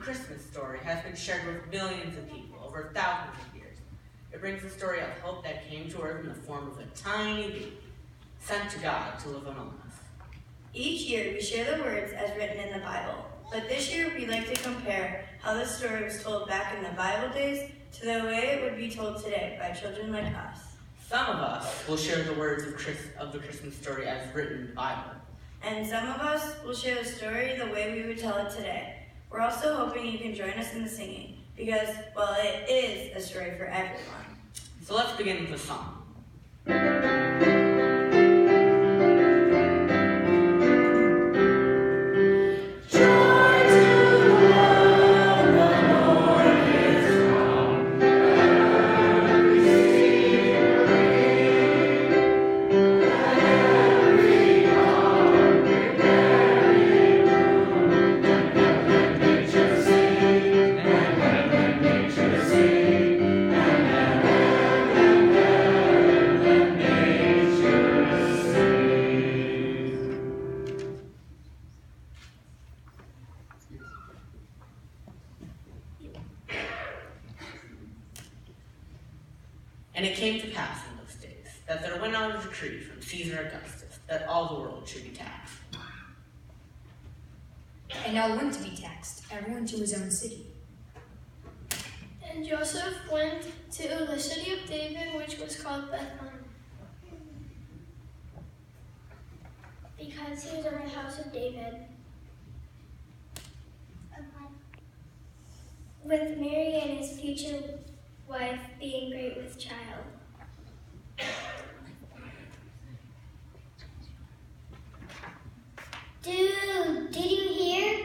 Christmas story has been shared with millions of people over thousands of years. It brings the story of hope that came to earth in the form of a tiny baby sent to God to live among us. Each year we share the words as written in the Bible, but this year we'd like to compare how the story was told back in the Bible days to the way it would be told today by children like us. Some of us will share the words of the Christmas story as written in the Bible. And some of us will share the story the way we would tell it today. We're also hoping you can join us in the singing, because, well, it is a story for everyone. So let's begin with the song. And it came to pass in those days that there went out a decree from Caesar Augustus that all the world should be taxed. And all went to be taxed, everyone to his own city. And Joseph went to the city of David, which was called Bethlehem, because he was of the house of David, with Mary and his future wife being great with child. Dude, did you hear?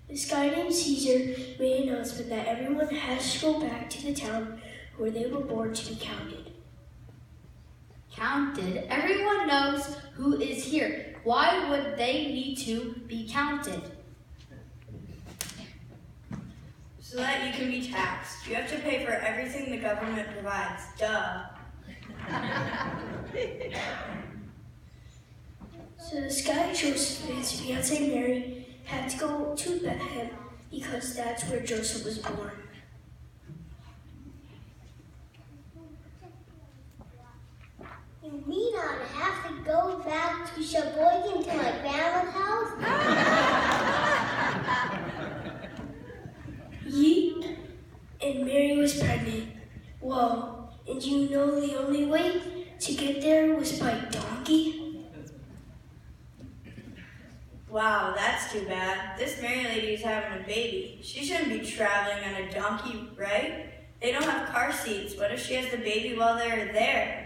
This guy named Caesar made an announcement that everyone has to go back to the town where they were born to be counted. Counted? Everyone knows who is here. Why would they need to be counted? So that you can be taxed. You have to pay for everything the government provides. Duh. So this guy Joseph and his fiancée Mary had to go to Bethlehem because that's where Joseph was born. You mean I'd have to go back to Sheboygan to my grandma's house? Yeet. And Mary was pregnant. Whoa. And you know the only way to get there was by donkey? Wow, that's too bad. This Mary lady's having a baby. She shouldn't be traveling on a donkey, right? They don't have car seats. What if she has the baby while they're there?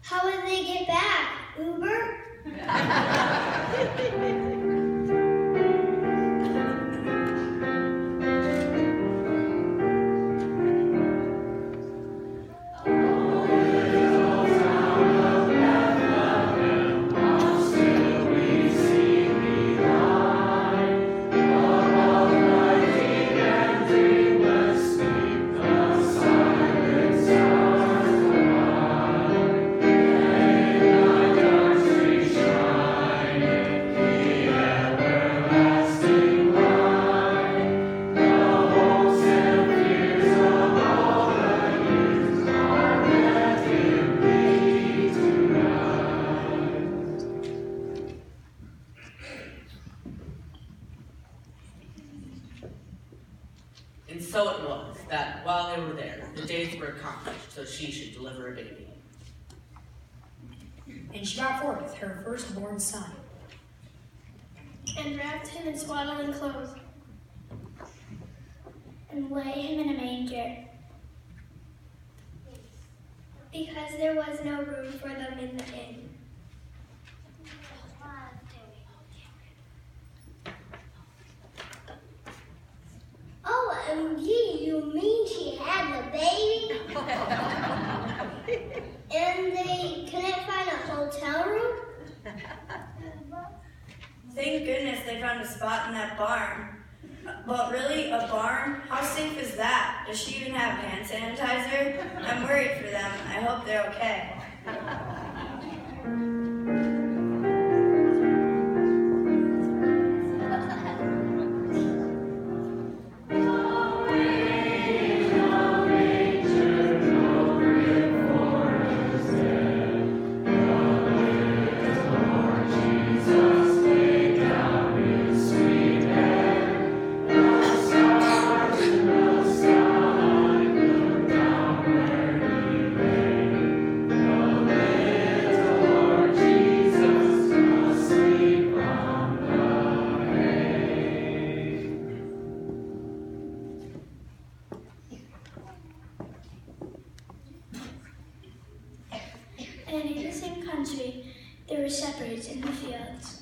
How would they get back? Uber? And so it was that while they were there, the days were accomplished so she should deliver a baby. And she brought forth her firstborn son, and wrapped him in swaddling clothes, And lay him in a manger, because there was no room for them in the inn. OMG, you mean she had the baby? And they couldn't find a hotel room? Thank goodness they found a spot in that barn. But really, a barn? How safe is that? Does she even have hand sanitizer? I'm worried for them. I hope they're okay. And in the same country, there were shepherds in the fields.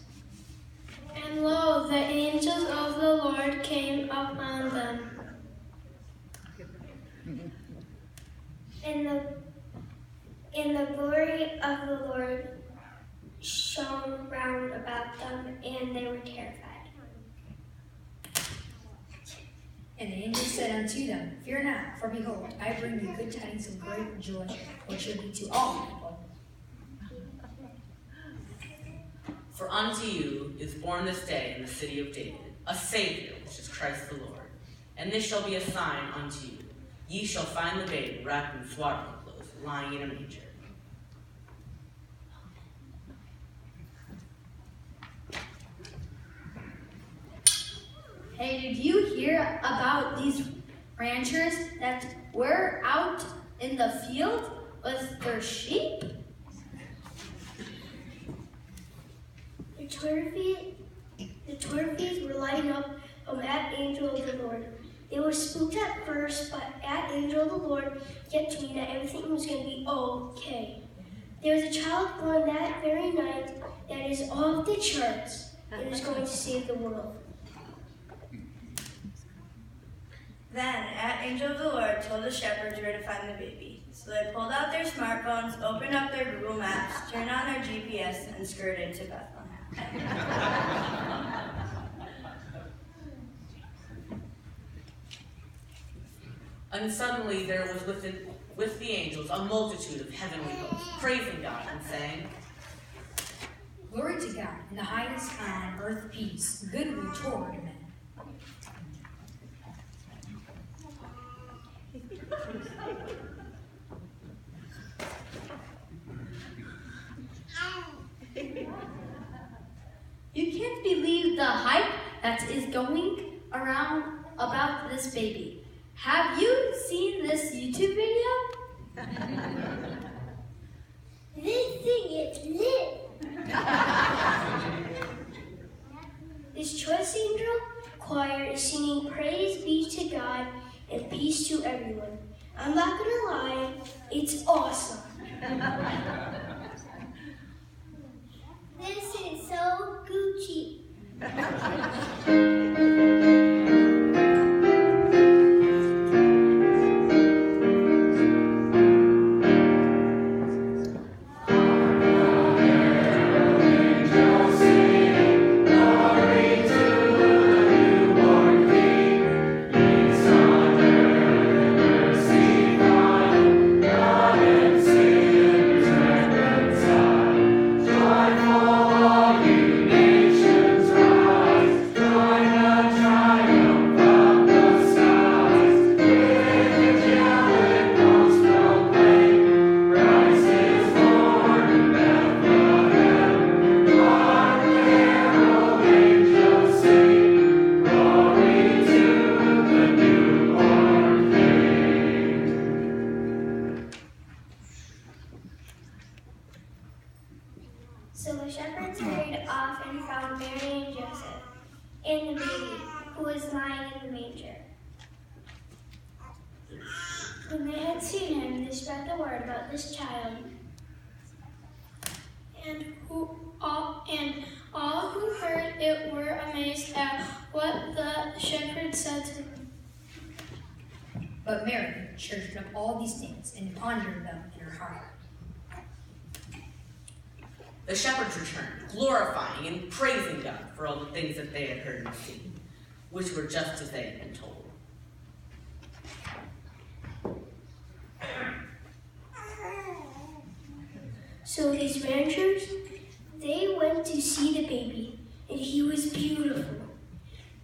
And lo, the angels of the Lord came up on them. And the glory of the Lord shone round about them, and they were terrified. And the angel said unto them, Fear not, for behold, I bring you good tidings of great joy, which shall be to all people. For unto you is born this day in the city of David a Savior, which is Christ the Lord. And this shall be a sign unto you. Ye shall find the babe wrapped in swaddling clothes, lying in a manger. Hey, did you hear about these ranchers that were out in the field with their sheep? The Torfies were lighting up from that angel of the Lord. They were spooked at first, but that angel of the Lord get to me that everything was going to be okay. There was a child born that very night that is off the charts and is going to save the world. Then, that angel of the Lord told the shepherds where to find the baby. So they pulled out their smartphones, opened up their Google Maps, turned on their GPS, and skirted to Bethlehem. And suddenly there was with the angels a multitude of heavenly hosts, praising God and saying, Glory to God, in the highest on earth peace, goodwill toward men. You can't believe the hype that is going around about this baby. Have you seen this YouTube video? They think it's lit. This choice angel choir is singing praise be to God and peace to everyone. I'm not gonna lie, it's awesome. This is so Gucci. So the shepherds hurried off and found Mary and Joseph and the baby, who was lying in the manger. When they had seen him, they spread the word about this child. And all who heard it were amazed at what the shepherds said to them. But Mary treasured up all these things and pondered them in her heart. The shepherds returned, glorifying and praising God for all the things that they had heard and seen. which were just as they had been told. So these ranchers, they went to see the baby, and he was beautiful.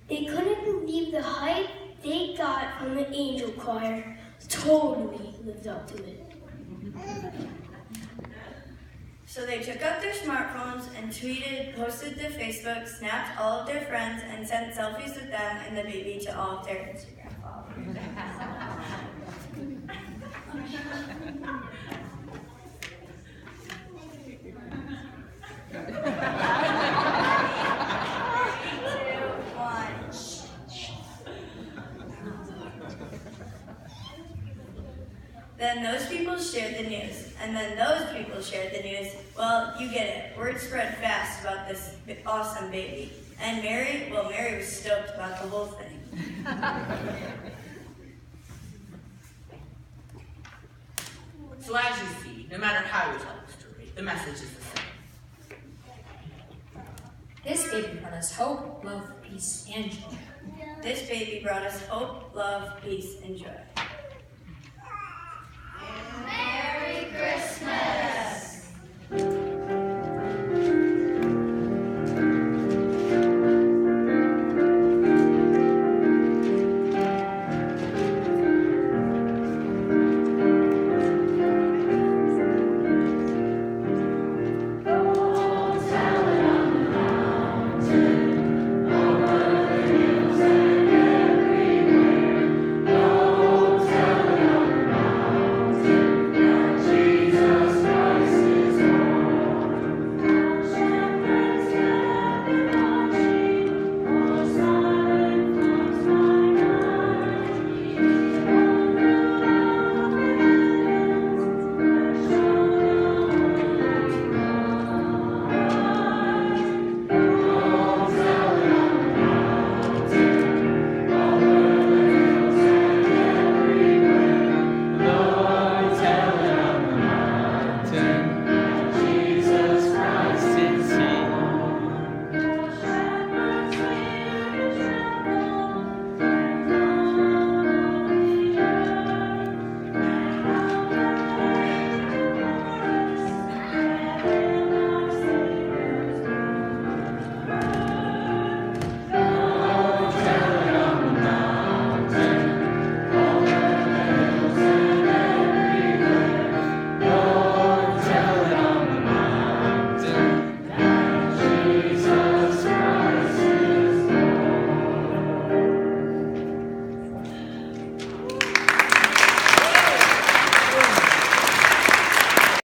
They couldn't believe the hype they got from the angel choir totally lived up to it. So they took out their smartphones and tweeted, posted to Facebook, snapped all of their friends, and sent selfies with them and the baby to all of their Instagram followers. Then those people shared the news, and then those people shared the news. Well, you get it. Word spread fast about this awesome baby. And Mary was stoked about the whole thing. So as you see, no matter how you tell the story, the message is the same. This baby brought us hope, love, peace, and joy. This baby brought us hope, love, peace, and joy.